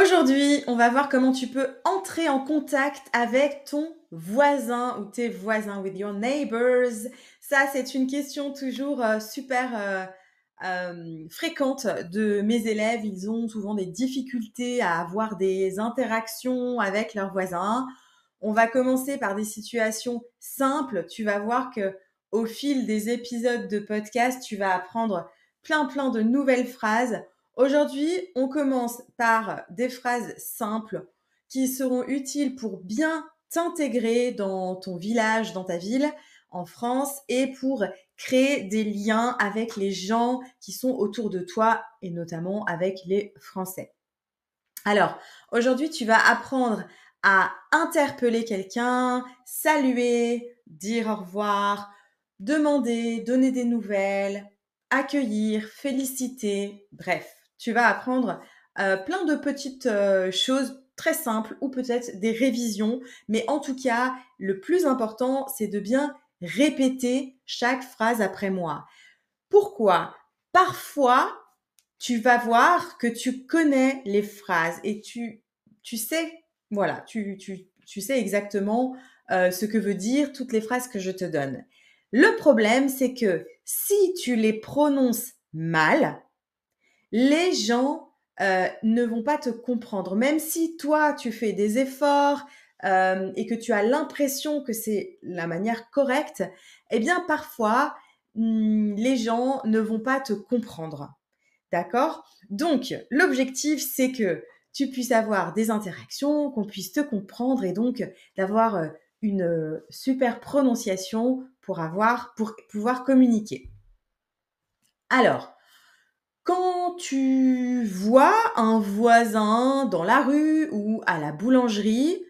Aujourd'hui, on va voir comment tu peux entrer en contact avec ton voisin ou tes voisins, with your neighbors. Ça, c'est une question toujours super fréquente de mes élèves. Ils ont souvent des difficultés à avoir des interactions avec leurs voisins. On va commencer par des situations simples. Tu vas voir que au fil des épisodes de podcast, tu vas apprendre plein de nouvelles phrases. Aujourd'hui, on commence par des phrases simples qui seront utiles pour bien t'intégrer dans ton village, dans ta ville, en France, et pour créer des liens avec les gens qui sont autour de toi, et notamment avec les Français. Alors, aujourd'hui, tu vas apprendre à interpeller quelqu'un, saluer, dire au revoir, demander, donner des nouvelles, accueillir, féliciter. Bref, tu vas apprendre plein de petites choses très simples ou peut-être des révisions. Mais en tout cas, le plus important, c'est de bien répéter chaque phrase après moi. Pourquoi? Parfois, tu vas voir que tu connais les phrases et tu sais, voilà, tu sais exactement ce que veut dire toutes les phrases que je te donne. Le problème, c'est que si tu les prononces mal, les gens ne vont pas te comprendre. Même si toi, tu fais des efforts et que tu as l'impression que c'est la manière correcte, eh bien, parfois, les gens ne vont pas te comprendre. D'accord? Donc, l'objectif, c'est que tu puisses avoir des interactions, qu'on puisse te comprendre et donc d'avoir une super prononciation pour pouvoir communiquer. Alors, quand tu vois un voisin dans la rue ou à la boulangerie,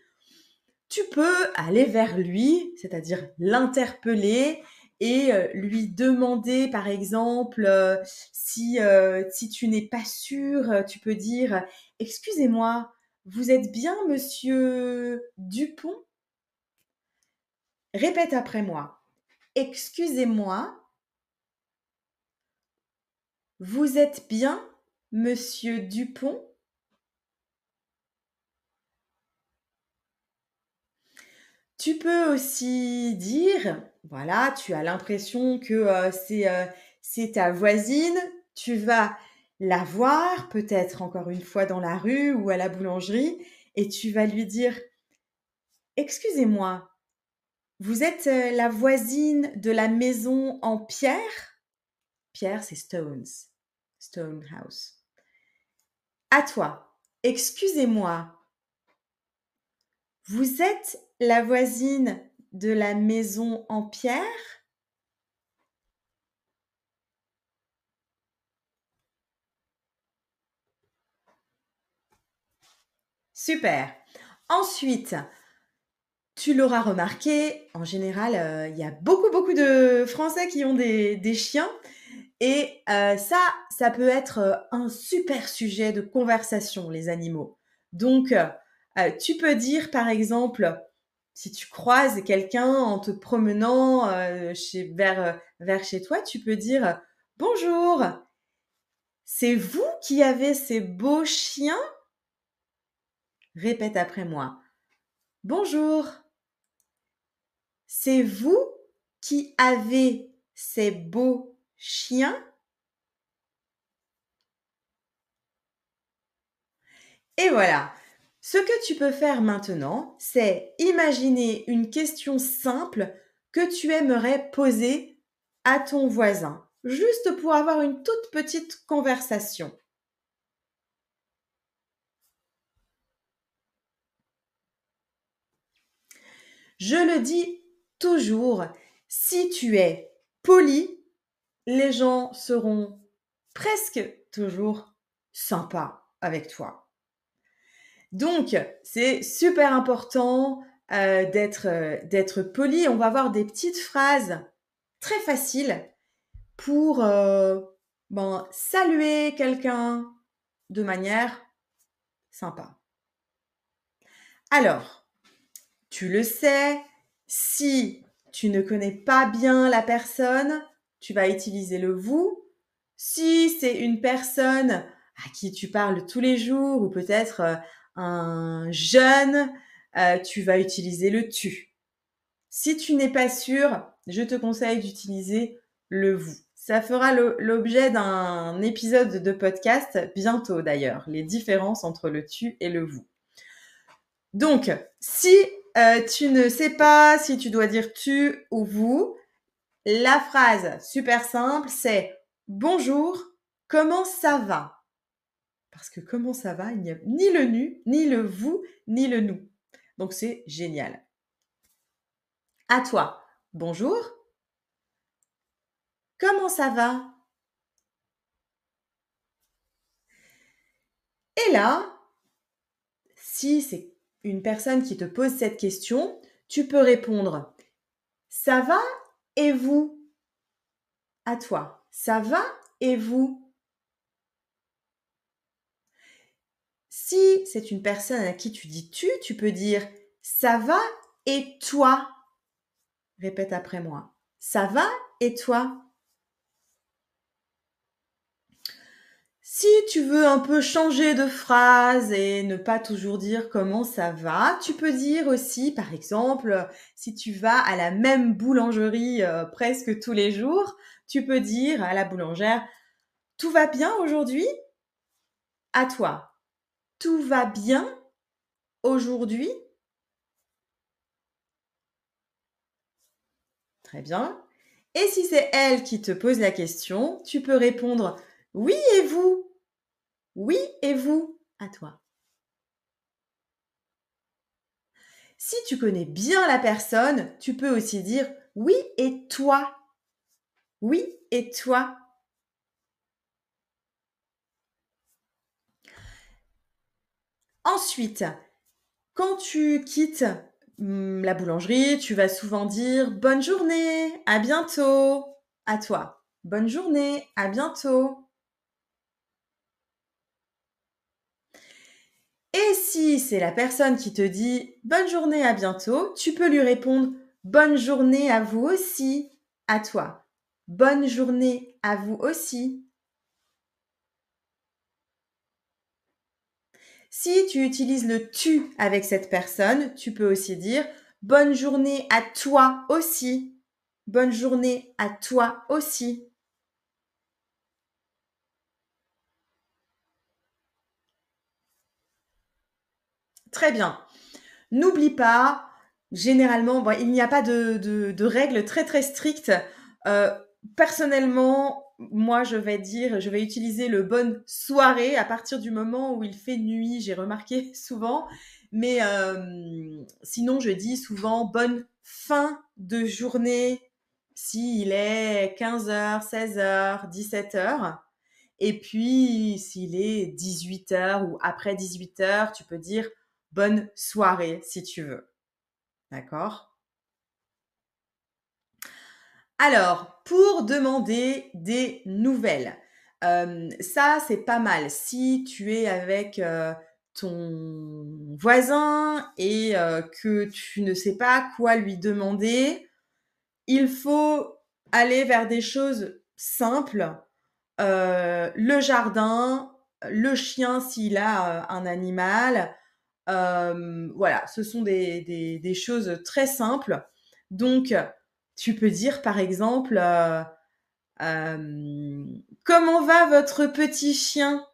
tu peux aller vers lui, c'est-à-dire l'interpeller et lui demander, par exemple, si tu n'es pas sûr, tu peux dire: «Excusez-moi, vous êtes bien monsieur Dupont?» Répète après moi: «Excusez-moi, vous êtes bien monsieur Dupont?» Tu peux aussi dire, voilà, tu as l'impression que, c'est ta voisine, tu vas la voir peut-être encore une fois dans la rue ou à la boulangerie et tu vas lui dire: «Excusez-moi, vous êtes, la voisine de la maison en pierre?» Pierre, c'est stones, stone house. À toi: «Excusez-moi, vous êtes la voisine de la maison en pierre?» Super. Ensuite, tu l'auras remarqué, en général, il y a beaucoup de Français qui ont des chiens et ça peut être, un super sujet de conversation, les animaux. Donc, tu peux dire, par exemple, si tu croises quelqu'un en te promenant, vers chez toi, tu peux dire: «Bonjour, c'est vous qui avez ces beaux chiens?» Répète après moi: «Bonjour, c'est vous qui avez ces beaux chiens?» Et voilà. Ce que tu peux faire maintenant, c'est imaginer une question simple que tu aimerais poser à ton voisin, juste pour avoir une toute petite conversation. Je le dis toujours, si tu es poli, les gens seront presque toujours sympas avec toi. Donc, c'est super important d'être poli. On va avoir des petites phrases très faciles pour saluer quelqu'un de manière sympa. Alors, tu le sais, si tu ne connais pas bien la personne, tu vas utiliser le vous. Si c'est une personne à qui tu parles tous les jours ou peut-être, un jeune, tu vas utiliser le tu. Si tu n'es pas sûr, je te conseille d'utiliser le vous. Ça fera l'objet d'un épisode de podcast bientôt d'ailleurs, les différences entre le tu et le vous. Donc, si tu ne sais pas si tu dois dire tu ou vous, la phrase super simple, c'est bonjour, comment ça va? Parce que comment ça va, il n'y a ni le nu, ni le vous, ni le nous. Donc c'est génial. À toi. Bonjour, comment ça va? Et là, si c'est une personne qui te pose cette question, tu peux répondre ça va et vous? À toi. Ça va et vous? Si c'est une personne à qui tu dis tu peux dire ça va et toi? Répète après moi. Ça va et toi? Si tu veux un peu changer de phrase et ne pas toujours dire comment ça va, tu peux dire aussi, par exemple, si tu vas à la même boulangerie presque tous les jours, tu peux dire à la boulangère, tout va bien aujourd'hui? À toi. Tout va bien aujourd'hui? Très bien. Et si c'est elle qui te pose la question, tu peux répondre oui et vous? Oui et vous? À toi. Si tu connais bien la personne, tu peux aussi dire oui et toi. Oui et toi. Ensuite, quand tu quittes la boulangerie, tu vas souvent dire bonne journée, à bientôt. À toi. Bonne journée, à bientôt. Et si c'est la personne qui te dit bonne journée, à bientôt, tu peux lui répondre bonne journée à vous aussi. À toi. Bonne journée à vous aussi. Si tu utilises le tu avec cette personne, tu peux aussi dire bonne journée à toi aussi. Bonne journée à toi aussi. Très bien. N'oublie pas, généralement, bon, il n'y a pas de règles très très strictes. Euh, Personnellement, moi, je vais utiliser le bonne soirée à partir du moment où il fait nuit, j'ai remarqué souvent. Mais sinon, je dis souvent bonne fin de journée s'il est 15h, 16h, 17h. Et puis, s'il est 18h ou après 18h, tu peux dire bonne soirée si tu veux. D'accord? Alors, pour demander des nouvelles, ça, c'est pas mal. Si tu es avec, ton voisin et que tu ne sais pas quoi lui demander, il faut aller vers des choses simples. Le jardin, le chien s'il a, un animal. Voilà, ce sont des choses très simples. Donc, tu peux dire par exemple, «Comment va votre petit chien?»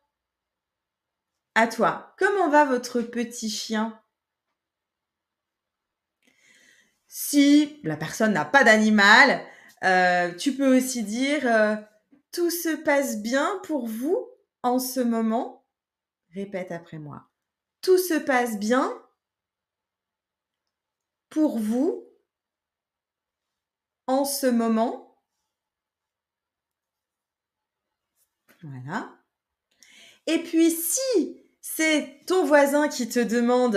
À toi. «Comment va votre petit chien?» Si la personne n'a pas d'animal, tu peux aussi dire, «Tout se passe bien pour vous en ce moment?» Répète après moi. «Tout se passe bien pour vous en ce moment?» Voilà. Et puis si c'est ton voisin qui te demande: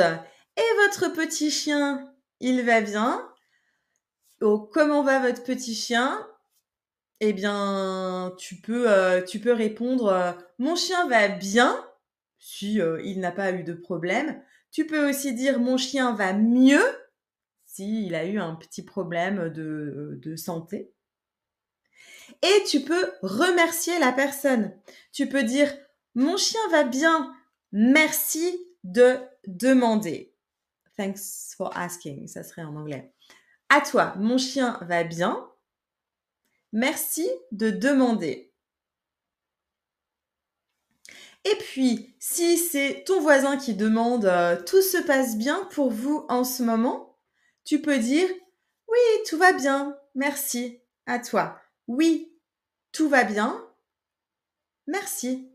«Et votre petit chien, il va bien?» Donc «Comment va votre petit chien?» Eh bien, tu peux répondre, «Mon chien va bien», si, il n'a pas eu de problème. Tu peux aussi dire: «Mon chien va mieux», s'il a eu un petit problème de santé. Et tu peux remercier la personne. Tu peux dire Mon chien va bien. Merci de demander. Thanks for asking, ça serait en anglais. À toi, mon chien va bien. Merci de demander. Et puis, si c'est ton voisin qui demande tout se passe bien pour vous en ce moment, tu peux dire oui, tout va bien, merci. À toi. Oui, tout va bien, merci.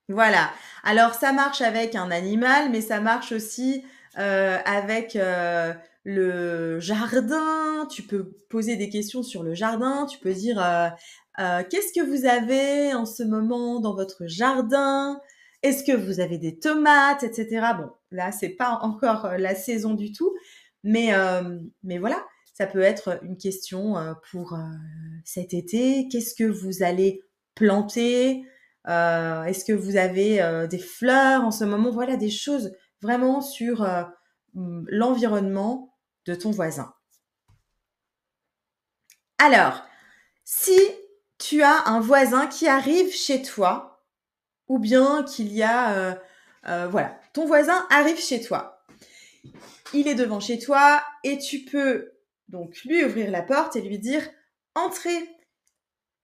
Voilà. Alors ça marche avec un animal, mais ça marche aussi, avec, le jardin. Tu peux poser des questions sur le jardin. Tu peux dire, «Qu'est-ce que vous avez en ce moment dans votre jardin? Est-ce que vous avez des tomates?» et cetera. Bon, là, c'est pas encore, la saison du tout, mais voilà, ça peut être une question, pour, cet été. Qu'est-ce que vous allez planter? Est-ce que vous avez des fleurs en ce moment? Voilà, des choses vraiment sur l'environnement de ton voisin. Alors, si tu as un voisin qui arrive chez toi, ou bien qu'il y a, voilà, ton voisin arrive chez toi. Il est devant chez toi et tu peux donc lui ouvrir la porte et lui dire: «Entrez,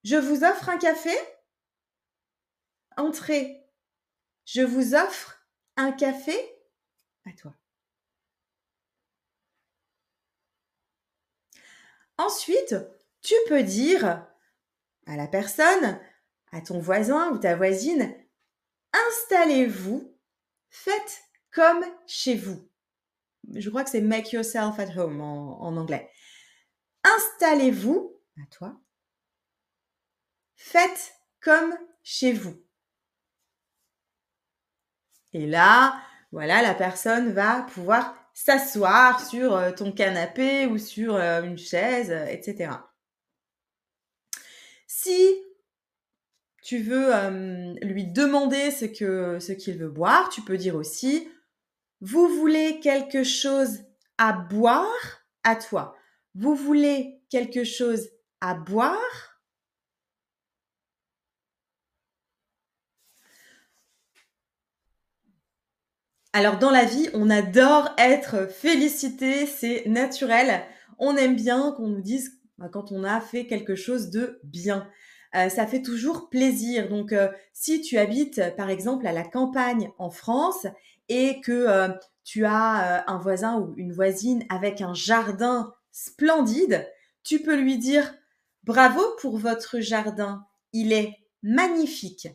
je vous offre un café? Entrez, je vous offre un café?» À toi. Ensuite, tu peux dire à la personne, à ton voisin ou ta voisine: «Installez-vous, faites comme chez vous». Je crois que c'est «make yourself at home» en anglais. Installez-vous, à toi, faites comme chez vous. Et là, voilà, la personne va pouvoir s'asseoir sur, ton canapé ou sur, une chaise, et cetera. Si tu veux, lui demander ce qu'il veut boire, tu peux dire aussi: «Vous voulez quelque chose à boire?» À toi. «Vous voulez quelque chose à boire?» Alors dans la vie, on adore être félicité, c'est naturel. On aime bien qu'on nous dise, bah, quand on a fait quelque chose de bien. Ça fait toujours plaisir. Donc, si tu habites, par exemple, à la campagne en France et que, tu as, un voisin ou une voisine avec un jardin splendide, tu peux lui dire: «Bravo pour votre jardin, il est magnifique».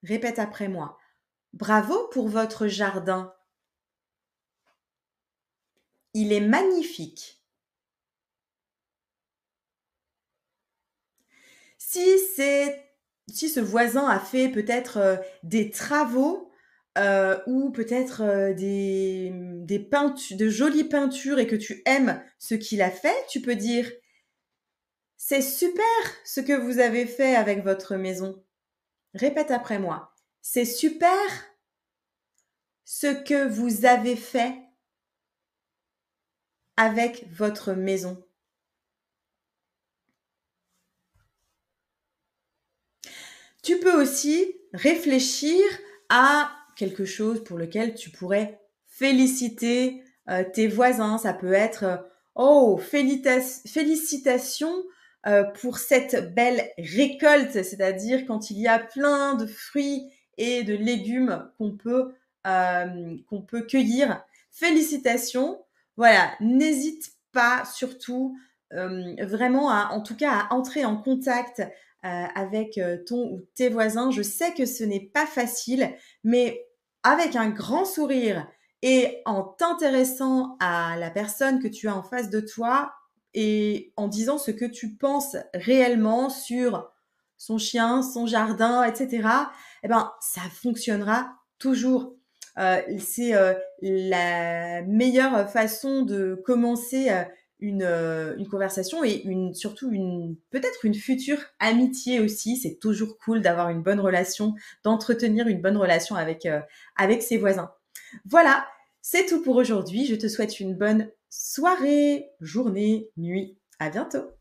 Répète après moi: «Bravo pour votre jardin, il est magnifique». Si c'est si ce voisin a fait peut-être, des travaux, ou peut-être, des de jolies peintures et que tu aimes ce qu'il a fait, tu peux dire: «C'est super ce que vous avez fait avec votre maison». Répète après moi: «C'est super ce que vous avez fait avec votre maison». Tu peux aussi réfléchir à quelque chose pour lequel tu pourrais féliciter, tes voisins. Ça peut être, «Oh félicitations, pour cette belle récolte», c'est-à-dire quand il y a plein de fruits et de légumes qu'on peut cueillir. Félicitations, voilà, n'hésite pas surtout, vraiment à en tout cas à entrer en contact avec ton ou tes voisins. Je sais que ce n'est pas facile, mais avec un grand sourire et en t'intéressant à la personne que tu as en face de toi et en disant ce que tu penses réellement sur son chien, son jardin, et cetera, eh ben, ça fonctionnera toujours. C'est, la meilleure façon de commencer, une conversation et surtout peut-être une future amitié aussi. C'est toujours cool d'avoir une bonne relation, d'entretenir une bonne relation avec ses voisins. Voilà, c'est tout pour aujourd'hui. Je te souhaite une bonne soirée, journée, nuit. À bientôt.